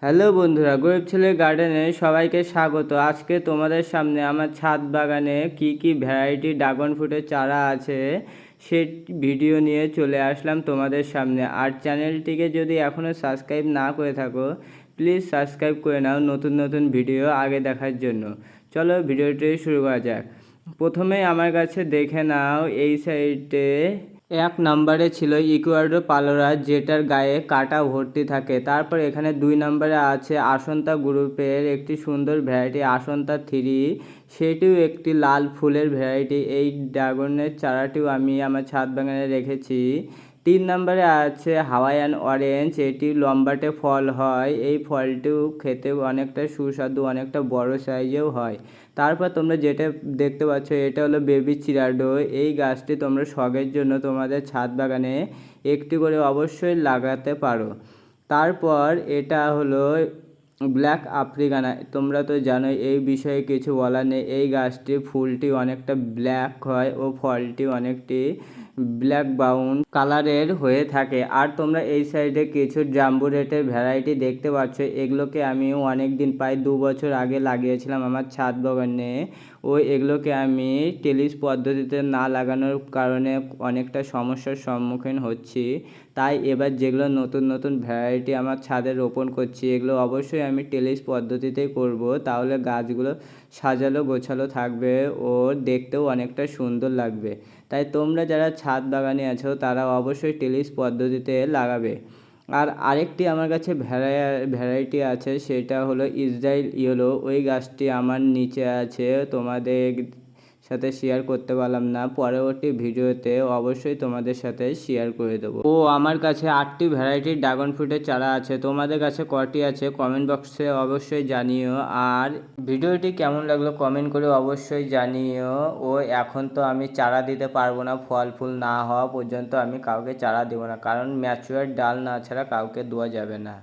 Hello বন্ধুরা, গরিব ছেলের গার্ডেনে সবাইকে স্বাগত। আজকে তোমাদের সামনে আমার ছাদ বাগানে কি কি ভ্যারাইটি ড্রাগন ফ্রুটের চারা আছে সে ভিডিও নিয়ে চলে আসলাম তোমাদের সামনে। আর চ্যানেলটিকে যদি এখনও সাবস্ক্রাইব না করে থাকো, প্লিজ সাবস্ক্রাইব করে নাও নতুন নতুন ভিডিও আগে দেখার জন্য। চলো ভিডিওটি শুরু করা যাক। প্রথমেই আমার কাছে দেখে নাও, এই সাইডে এক নম্বরে ছিল ইকুয়াডোর পালোরা, যেটার গায়ে কাটা ভর্তি থাকে। তারপর এখানে 2 নম্বরে আছে আসন্তা গ্রুপের একটি সুন্দর ভ্যারাইটি আসন্তা 3, সেটিও একটি লাল ফুলের ভ্যারাইটি। এই ড্রাগনের চারাটিও আমি আমার ছাদ বাগানে রেখেছি। 3 নম্বরে আছে হাওয়াইয়ান অরেঞ্জ, এটি লম্বাটে ফল হয়। এই ফলটিও খেতে অনেকটা সুস্বাদু, অনেকটা বড় সাইজেও হয়। তারপর তোমরা যেটা দেখতে পাচ্ছ এটা হলো বেবি চিরাডো। এই গাছটি তোমরা শখের জন্য তোমাদের ছাদ বাগানে একটি করে অবশ্যই লাগাতে পারো। তারপর এটা হলো ব্ল্যাক আফ্রিকানা। তোমরা তো জানোই, এই বিষয়ে কিছু বলার নেই। এই গাছটি ফুলটি অনেকটা ব্ল্যাক হয় ও ফলটি অনেকটি ব্ল্যাক ব্রাউন কালারের হয়ে থাকে। আর তোমরা এই সাইডে কিছু জাম্বু রেটের ভ্যারাইটি দেখতে পাচ্ছ। এগুলোকে আমি অনেক দিন, প্রায় 2 বছর আগে লাগিয়েছিলাম আমার ছাদ বাগানে। ও এগুলোকে আমি টেলিস পদ্ধতিতে না লাগানোর কারণে অনেকটা সমস্যার সম্মুখীন হচ্ছি। তাই এবার যেগুলো নতুন নতুন ভ্যারাইটি আমার ছাদে রোপণ করছি, এগুলো অবশ্যই আমি টেলিস পদ্ধতিতেই করব। তাহলে গাছগুলো সাজালো গোছালো থাকবে ও দেখতেও অনেকটা সুন্দর লাগবে। তাই তোমরা যারা ছাদ বাগানে আছো তারা অবশ্যই টেলিস পদ্ধতিতে লাগাবে। আর আরেকটি আমার কাছে ভ্যারাইটি আছে, সেটা হলো ইসরায়েল ইয়েলো। ওই গাছটি আমার নিচে আছে, তোমাদের সাথে শেয়ার করতে পারলাম না। পরবর্তী ভিডিওতে অবশ্যই তোমাদের সাথে শেয়ার করে দেবো। ও আমার কাছে 8টি ভ্যারাইটির ড্রাগন ফ্রুটের চারা আছে। তোমাদের কাছে কটি আছে কমেন্ট বক্সে অবশ্যই জানিও। আর ভিডিওটি কেমন লাগলো কমেন্ট করে অবশ্যই জানিও। ও এখন তো আমি চারা দিতে পারবো না, ফল ফুল না হওয়া পর্যন্ত আমি কাউকে চারা দেবো না, কারণ ম্যাচিওর ডাল না ছাড়া কাউকে দেওয়া যাবে না।